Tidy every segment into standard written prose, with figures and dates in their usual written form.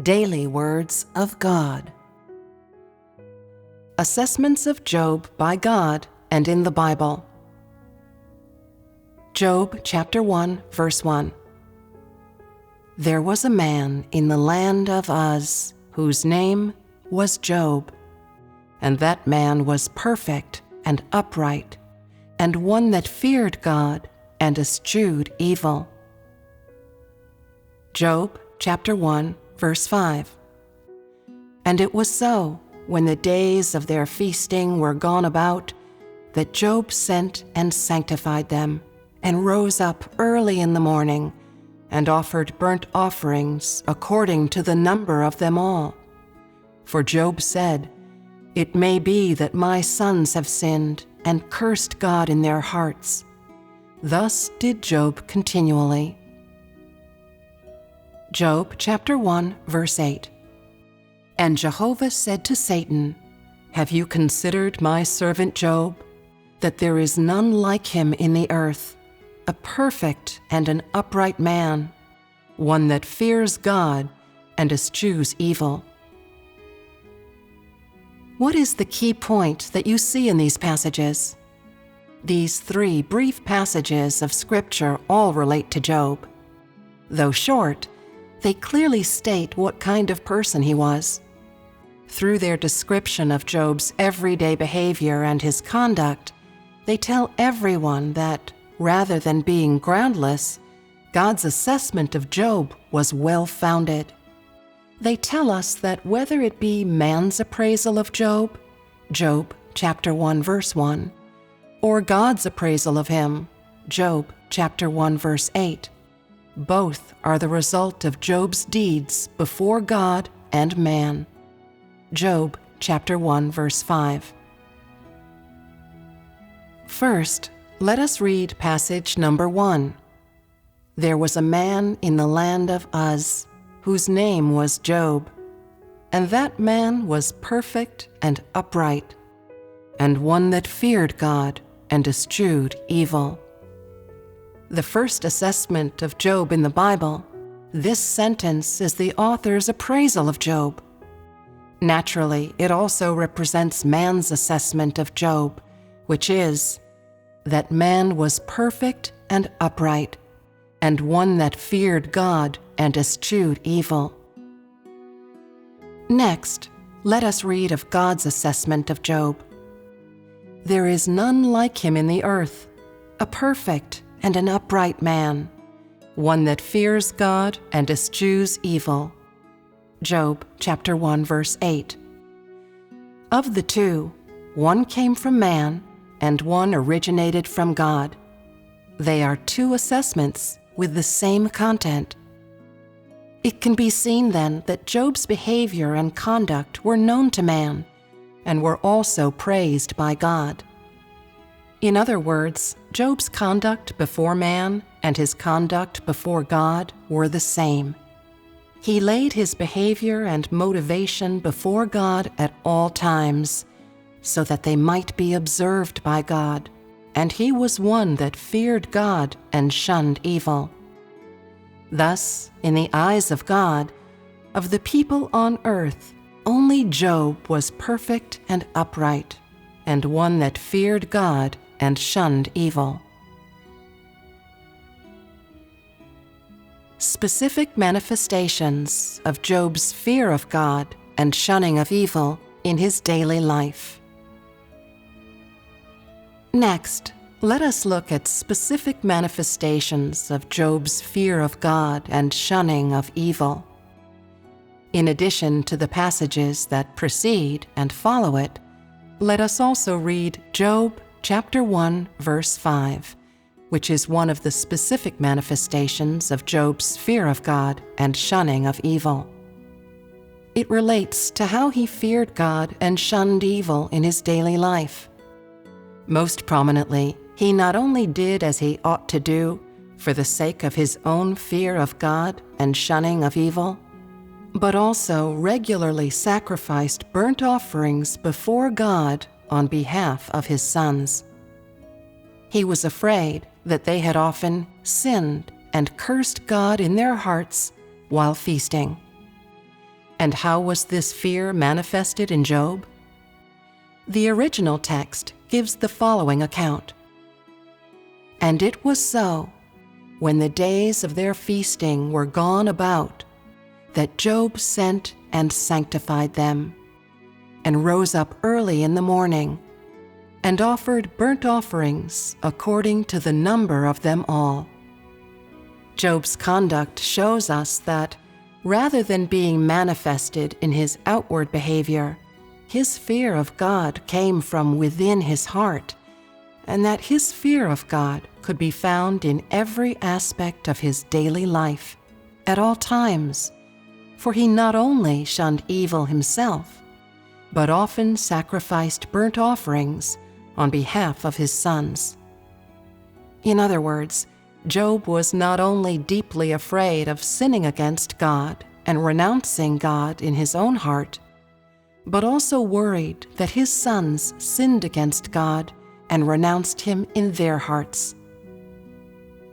Daily Words of God. Assessments of Job by God and in the Bible. Job chapter 1, verse 1. There was a man in the land of Uz, whose name was Job, and that man was perfect and upright, and one that feared God and eschewed evil. Job chapter 1, verse 5. And it was so, when the days of their feasting were gone about, that Job sent and sanctified them, and rose up early in the morning, and offered burnt offerings according to the number of them all. For Job said, It may be that my sons have sinned, and cursed God in their hearts. Thus did Job continually. Job chapter 1, verse 8. And Jehovah said to Satan, Have you considered my servant Job, that there is none like him in the earth, a perfect and an upright man, one that fears God and eschews evil? What is the key point that you see in these passages? These three brief passages of Scripture all relate to Job. Though short, they clearly state what kind of person he was. Through their description of Job's everyday behavior and his conduct, they tell everyone that, rather than being groundless, God's assessment of Job was well-founded. They tell us that whether it be man's appraisal of Job, Job chapter 1, verse 1, or God's appraisal of him, Job chapter 1, verse 8, both are the result of Job's deeds before God and man. Job chapter 1, verse 5. First, let us read passage number 1. There was a man in the land of Uz, whose name was Job, and that man was perfect and upright, and one that feared God and eschewed evil. The first assessment of Job in the Bible, this sentence is the author's appraisal of Job. Naturally, it also represents man's assessment of Job, which is that man was perfect and upright, and one that feared God and eschewed evil. Next, let us read of God's assessment of Job. There is none like him in the earth, a perfect and an upright man, one that fears God and eschews evil. Job chapter 1, verse 8. Of the two, one came from man and one originated from God. They are two assessments with the same content. It can be seen then that Job's behavior and conduct were known to man and were also praised by God. In other words, Job's conduct before man and his conduct before God were the same. He laid his behavior and motivation before God at all times, so that they might be observed by God, and he was one that feared God and shunned evil. Thus, in the eyes of God, of the people on earth, only Job was perfect and upright, and one that feared God and shunned evil. Specific manifestations of Job's fear of God and shunning of evil in his daily life. Next, let us look at specific manifestations of Job's fear of God and shunning of evil. In addition to the passages that precede and follow it, let us also read Job chapter 1, verse 5, which is one of the specific manifestations of Job's fear of God and shunning of evil. It relates to how he feared God and shunned evil in his daily life. Most prominently, he not only did as he ought to do for the sake of his own fear of God and shunning of evil, but also regularly sacrificed burnt offerings before God on behalf of his sons. He was afraid that they had often sinned and cursed God in their hearts while feasting. And how was this fear manifested in Job? The original text gives the following account. And it was so, when the days of their feasting were gone about, that Job sent and sanctified them, and rose up early in the morning, and offered burnt offerings according to the number of them all. Job's conduct shows us that, rather than being manifested in his outward behavior, his fear of God came from within his heart, and that his fear of God could be found in every aspect of his daily life, at all times, for he not only shunned evil himself, but often sacrificed burnt offerings on behalf of his sons. In other words, Job was not only deeply afraid of sinning against God and renouncing God in his own heart, but also worried that his sons sinned against God and renounced him in their hearts.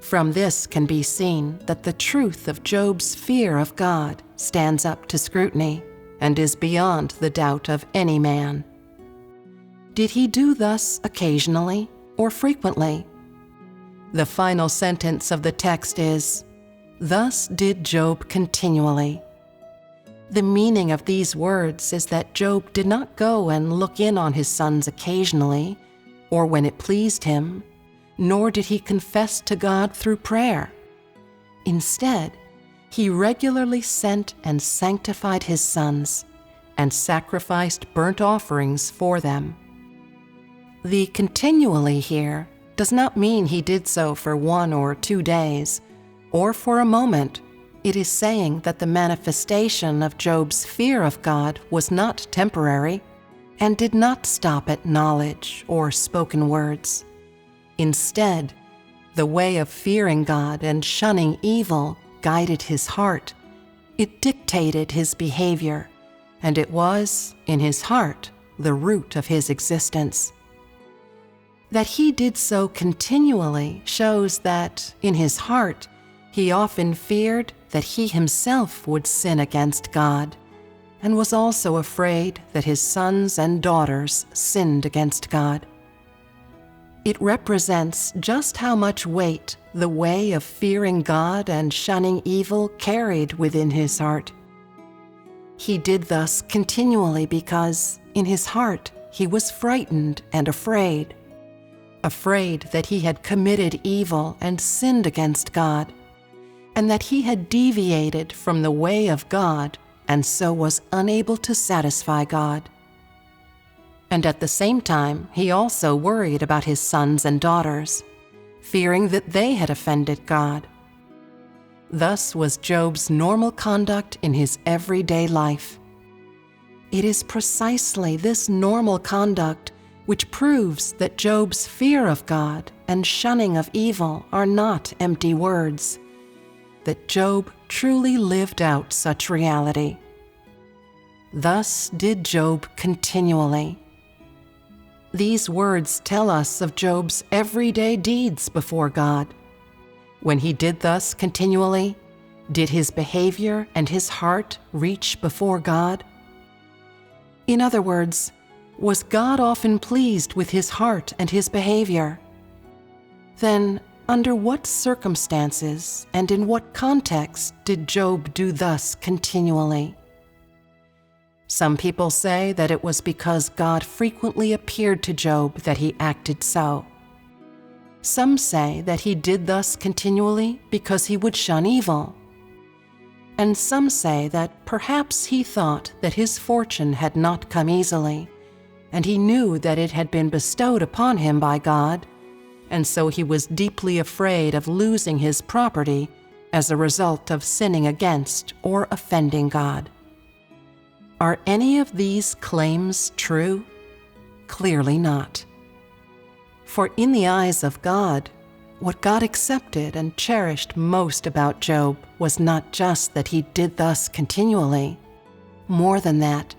From this can be seen that the truth of Job's fear of God stands up to scrutiny and is beyond the doubt of any man. Did he do thus occasionally or frequently? The final sentence of the text is, "Thus did Job continually." The meaning of these words is that Job did not go and look in on his sons occasionally, or when it pleased him, nor did he confess to God through prayer. Instead, he regularly sent and sanctified his sons, and sacrificed burnt offerings for them. The continually here does not mean he did so for 1 or 2 days, or for a moment. It is saying that the manifestation of Job's fear of God was not temporary, and did not stop at knowledge or spoken words. Instead, the way of fearing God and shunning evil guided his heart. It dictated his behavior, and it was, in his heart, the root of his existence. That he did so continually shows that, in his heart, he often feared that he himself would sin against God, and was also afraid that his sons and daughters sinned against God. It represents just how much weight the way of fearing God and shunning evil carried within his heart. He did thus continually because, in his heart, he was frightened and afraid that he had committed evil and sinned against God, and that he had deviated from the way of God and so was unable to satisfy God. And at the same time, he also worried about his sons and daughters, fearing that they had offended God. Thus was Job's normal conduct in his everyday life. It is precisely this normal conduct which proves that Job's fear of God and shunning of evil are not empty words, that Job truly lived out such reality. Thus did Job continually. These words tell us of Job's everyday deeds before God. When he did thus continually, did his behavior and his heart reach before God? In other words, was God often pleased with his heart and his behavior? Then, under what circumstances and in what context did Job do thus continually? Some people say that it was because God frequently appeared to Job that he acted so. Some say that he did thus continually because he would shun evil. And some say that perhaps he thought that his fortune had not come easily, and he knew that it had been bestowed upon him by God, and so he was deeply afraid of losing his property as a result of sinning against or offending God. Are any of these claims true? Clearly not. For in the eyes of God, what God accepted and cherished most about Job was not just that he did thus continually. More than that,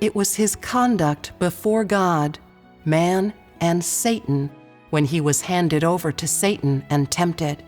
it was his conduct before God, man, and Satan when he was handed over to Satan and tempted.